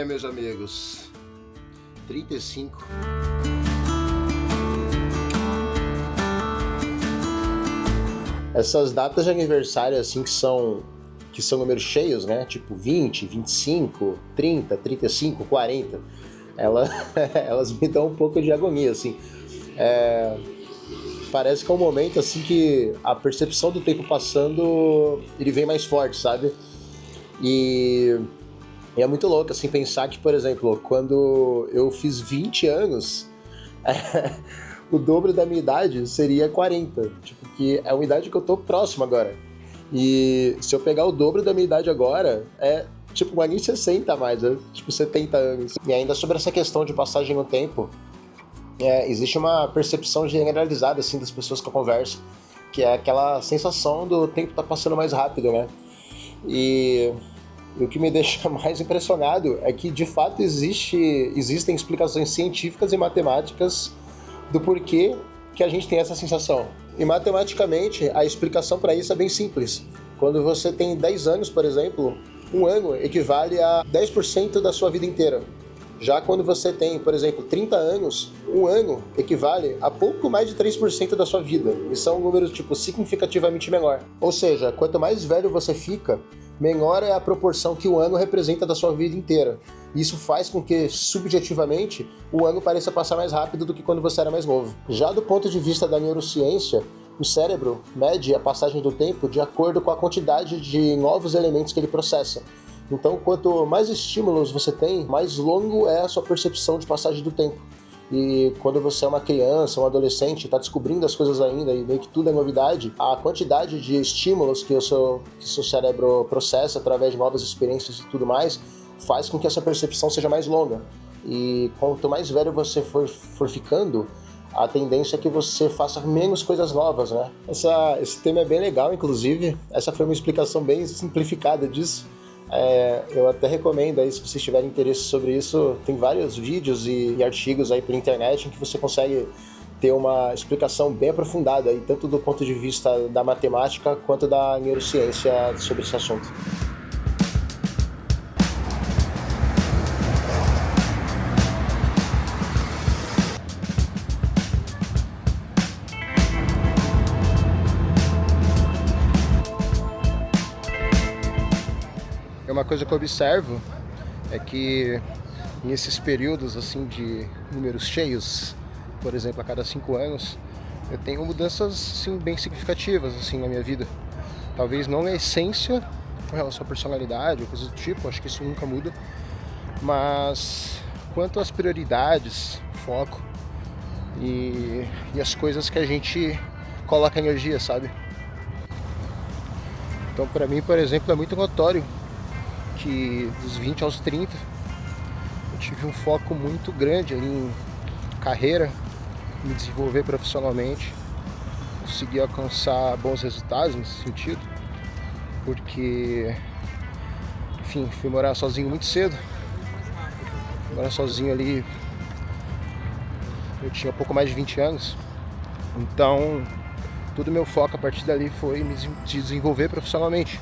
Meus amigos, 35. Essas datas de aniversário, assim, que são números cheios, né? Tipo 20, 25, 30, 35, 40. Elas me dão um pouco de agonia, assim. Parece que é um momento, assim, que a percepção do tempo passando, ele vem mais forte, sabe? E é muito louco, assim, pensar que, por exemplo, quando eu fiz 20 anos, o dobro da minha idade seria 40. Tipo, que é uma idade que eu tô próximo agora. E se eu pegar o dobro da minha idade agora, tipo, não é nem 60 mais, é tipo 70 anos. E ainda sobre essa questão de passagem no tempo, existe uma percepção generalizada, assim, das pessoas que eu converso, que é aquela sensação do tempo tá passando mais rápido, né? E o que me deixa mais impressionado é que, de fato, existem explicações científicas e matemáticas do porquê que a gente tem essa sensação. E matematicamente, a explicação para isso é bem simples. Quando você tem 10 anos, por exemplo, um ano equivale a 10% da sua vida inteira. Já quando você tem, por exemplo, 30 anos, um ano equivale a pouco mais de 3% da sua vida. Isso é um número, tipo, significativamente menor. Ou seja, quanto mais velho você fica, menor é a proporção que o ano representa da sua vida inteira. Isso faz com que, subjetivamente, o ano pareça passar mais rápido do que quando você era mais novo. Já do ponto de vista da neurociência, o cérebro mede a passagem do tempo de acordo com a quantidade de novos elementos que ele processa. Então, quanto mais estímulos você tem, mais longo é a sua percepção de passagem do tempo. E quando você é uma criança, um adolescente, está descobrindo as coisas ainda e meio que tudo é novidade, a quantidade de estímulos que o seu cérebro processa através de novas experiências e tudo mais, faz com que essa percepção seja mais longa. E quanto mais velho você for ficando, a tendência é que você faça menos coisas novas, né? Esse tema é bem legal, inclusive. Essa foi uma explicação bem simplificada disso. Eu até recomendo aí, se vocês tiverem interesse sobre isso, tem vários vídeos e artigos aí pela internet em que você consegue ter uma explicação bem aprofundada, aí, tanto do ponto de vista da matemática quanto da neurociência sobre esse assunto. Uma coisa que eu observo é que nesses períodos assim de números cheios, por exemplo, a cada 5 anos, eu tenho mudanças assim, bem significativas assim, na minha vida. Talvez não na essência, com relação à personalidade ou coisa do tipo, acho que isso nunca muda, mas quanto às prioridades, foco e as coisas que a gente coloca energia, sabe? Então, para mim, por exemplo, é muito notório que dos 20 aos 30 eu tive um foco muito grande ali em carreira, me desenvolver profissionalmente, conseguir alcançar bons resultados nesse sentido, porque, enfim, fui morar sozinho muito cedo. Morar sozinho ali, eu tinha pouco mais de 20 anos, então todo meu foco a partir dali foi me desenvolver profissionalmente,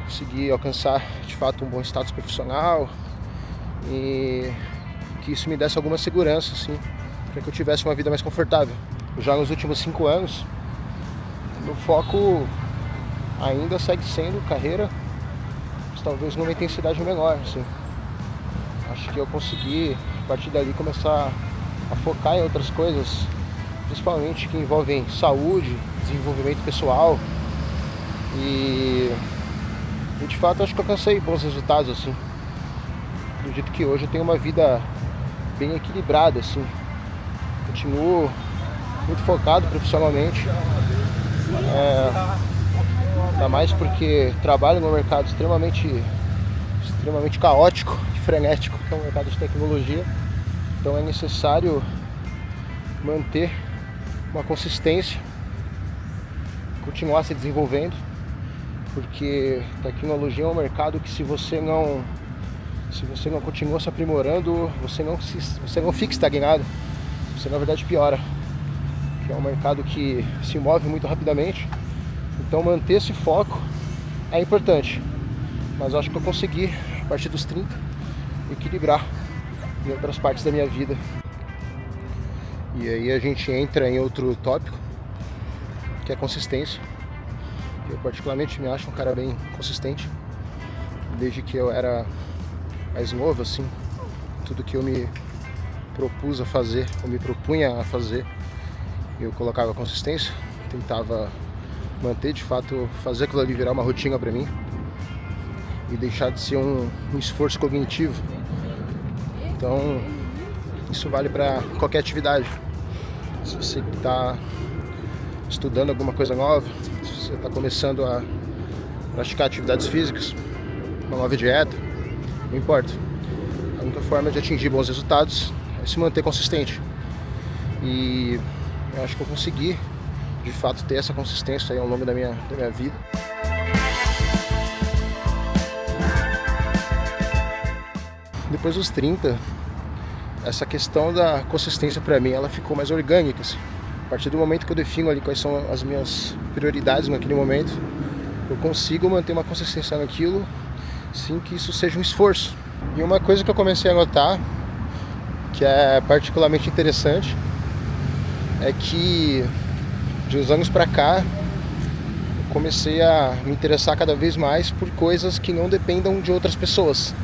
conseguir alcançar de fato um bom status profissional e que isso me desse alguma segurança, assim, para que eu tivesse uma vida mais confortável. Já nos últimos 5 anos, meu foco ainda segue sendo carreira, mas talvez numa intensidade menor, assim. Acho que eu consegui, a partir dali, começar a focar em outras coisas, principalmente que envolvem saúde, desenvolvimento pessoal e de fato acho que alcancei bons resultados, assim. Acredito que hoje eu tenho uma vida bem equilibrada, assim. Continuo muito focado profissionalmente, ainda mais porque trabalho num mercado extremamente caótico e frenético, que é um mercado de tecnologia. Então é necessário manter uma consistência, continuar se desenvolvendo, porque tecnologia é um mercado que se você não continua se aprimorando, você não fica estagnado, você na verdade piora, que é um mercado que se move muito rapidamente. Então manter esse foco é importante, mas eu acho que eu consegui, a partir dos 30, equilibrar em outras partes da minha vida. E aí a gente entra em outro tópico, que é consistência. Eu particularmente me acho um cara bem consistente. Desde que eu era mais novo, assim, tudo que eu me propus a fazer, eu me propunha a fazer, eu colocava consistência, tentava manter, de fato, fazer aquilo ali virar uma rotina para mim e deixar de ser um esforço cognitivo. Então, isso vale para qualquer atividade. Se você está estudando alguma coisa nova, se você está começando a praticar atividades físicas, uma nova dieta, não importa. A única forma de atingir bons resultados é se manter consistente. E eu acho que eu consegui, de fato, ter essa consistência aí ao longo da minha vida. Depois dos 30, essa questão da consistência para mim, ela ficou mais orgânica, assim. A partir do momento que eu defino ali quais são as minhas prioridades naquele momento, eu consigo manter uma consistência naquilo, sem que isso seja um esforço. E uma coisa que eu comecei a notar, que é particularmente interessante, é que de uns anos para cá eu comecei a me interessar cada vez mais por coisas que não dependam de outras pessoas.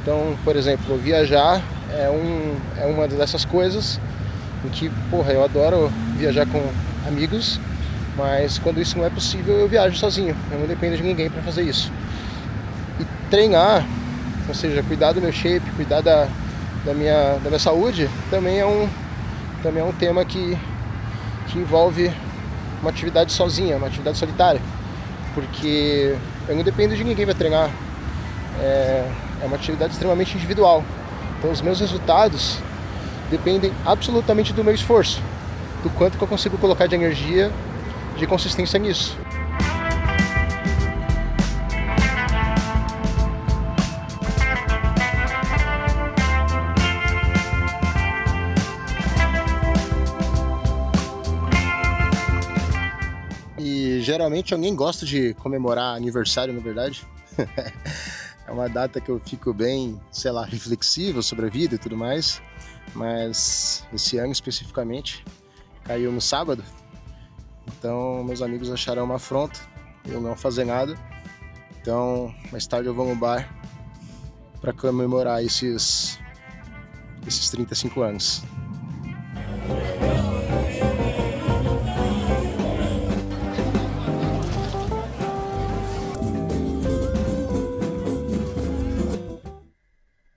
Então, por exemplo, viajar é uma dessas coisas em que, eu adoro viajar com amigos, mas quando isso não é possível eu viajo sozinho, eu não dependo de ninguém para fazer isso. E treinar, ou seja, cuidar do meu shape, cuidar da minha saúde, também é um tema que envolve uma atividade sozinha, uma atividade solitária, porque eu não dependo de ninguém para treinar, é uma atividade extremamente individual. Então os meus resultados dependem absolutamente do meu esforço, do quanto que eu consigo colocar de energia, de consistência nisso. E geralmente alguém gosta de comemorar aniversário, na verdade. É uma data que eu fico bem, reflexivo sobre a vida e tudo mais. Mas esse ano especificamente caiu no sábado. Então meus amigos acharam uma afronta eu não fazer nada. Então mais tarde eu vou no bar para comemorar esses 35 anos.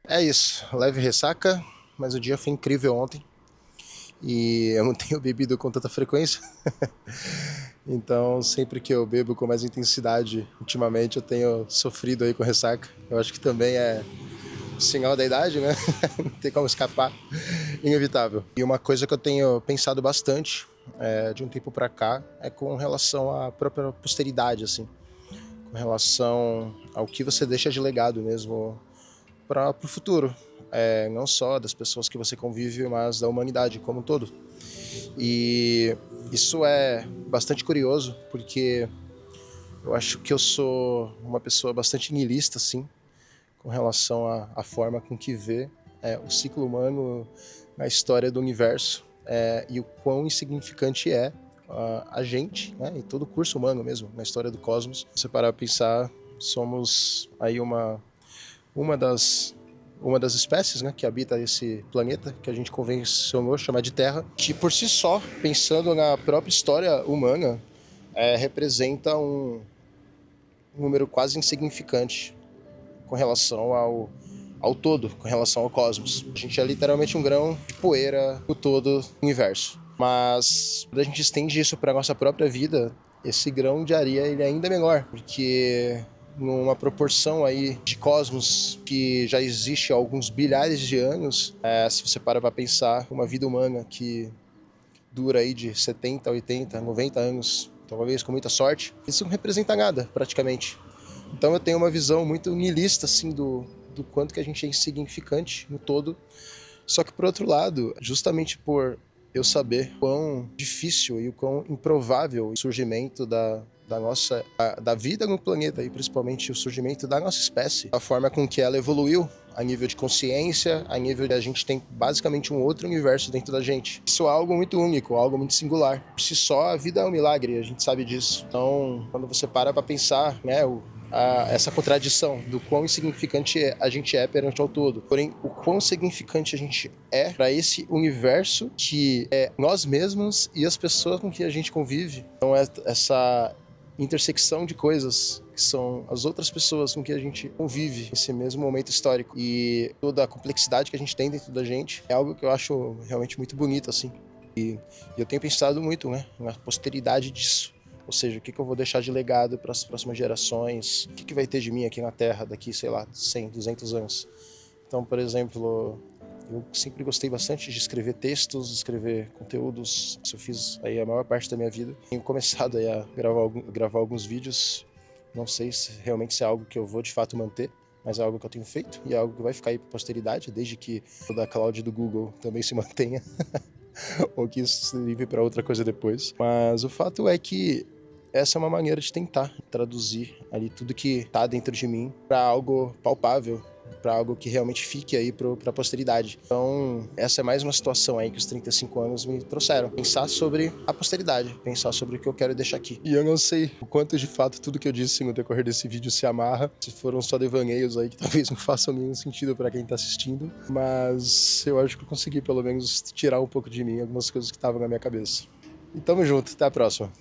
É isso, leve ressaca, mas o dia foi incrível ontem e eu não tenho bebido com tanta frequência. Então sempre que eu bebo com mais intensidade ultimamente eu tenho sofrido aí com ressaca. Eu acho que também é sinal da idade, né? Não tem como escapar, inevitável. E uma coisa que eu tenho pensado bastante de um tempo pra cá é com relação à própria posteridade, assim, com relação ao que você deixa de legado mesmo para o futuro, não só das pessoas que você convive, mas da humanidade como um todo. E isso é bastante curioso, porque eu acho que eu sou uma pessoa bastante niilista, assim, com relação à forma com que vê o ciclo humano na história do universo, e o quão insignificante é a gente, né, e todo o curso humano mesmo, na história do cosmos. Se você parar para pensar, somos aí uma das espécies, né, que habita esse planeta, que a gente convencionou chamar de Terra, que por si só, pensando na própria história humana, representa um número quase insignificante com relação ao todo, com relação ao cosmos. A gente é literalmente um grão de poeira no todo do universo. Mas quando a gente estende isso para a nossa própria vida, esse grão de areia ele é ainda menor, porque numa proporção aí de cosmos que já existe há alguns bilhares de anos, se você para pensar, uma vida humana que dura aí de 70, 80, 90 anos, talvez com muita sorte, isso não representa nada, praticamente. Então eu tenho uma visão muito niilista, assim, do quanto que a gente é insignificante no todo. Só que, por outro lado, justamente por eu saber quão difícil e o quão improvável o surgimento da da vida no planeta e principalmente o surgimento da nossa espécie, a forma com que ela evoluiu a nível de consciência, a nível de a gente tem basicamente um outro universo dentro da gente. Isso é algo muito único, algo muito singular. Por si só, a vida é um milagre, a gente sabe disso. Então, quando você para pensar, né, essa contradição do quão insignificante a gente é perante ao todo. Porém, o quão significante a gente é para esse universo que é nós mesmos e as pessoas com que a gente convive. Então, essa intersecção de coisas que são as outras pessoas com que a gente convive nesse mesmo momento histórico e toda a complexidade que a gente tem dentro da gente é algo que eu acho realmente muito bonito, assim. E eu tenho pensado muito, né, na posteridade disso. Ou seja, o que eu vou deixar de legado para as próximas gerações? O que vai ter de mim aqui na Terra daqui, sei lá, 100, 200 anos? Então, por exemplo, eu sempre gostei bastante de escrever textos, escrever conteúdos. Isso eu fiz aí a maior parte da minha vida. Tenho começado aí a gravar alguns vídeos. Não sei se realmente é algo que eu vou de fato manter, mas é algo que eu tenho feito e é algo que vai ficar aí para a posteridade, desde que toda a cloud do Google também se mantenha. Ou que isso se livre para outra coisa depois. Mas o fato é que essa é uma maneira de tentar traduzir ali tudo que tá dentro de mim para algo palpável, para algo que realmente fique aí para a posteridade. Então, essa é mais uma situação aí que os 35 anos me trouxeram. Pensar sobre a posteridade, pensar sobre o que eu quero deixar aqui. E eu não sei o quanto de fato tudo que eu disse no decorrer desse vídeo se amarra, se foram só devaneios aí que talvez não façam nenhum sentido para quem tá assistindo, mas eu acho que eu consegui pelo menos tirar um pouco de mim algumas coisas que estavam na minha cabeça. E tamo junto, até a próxima.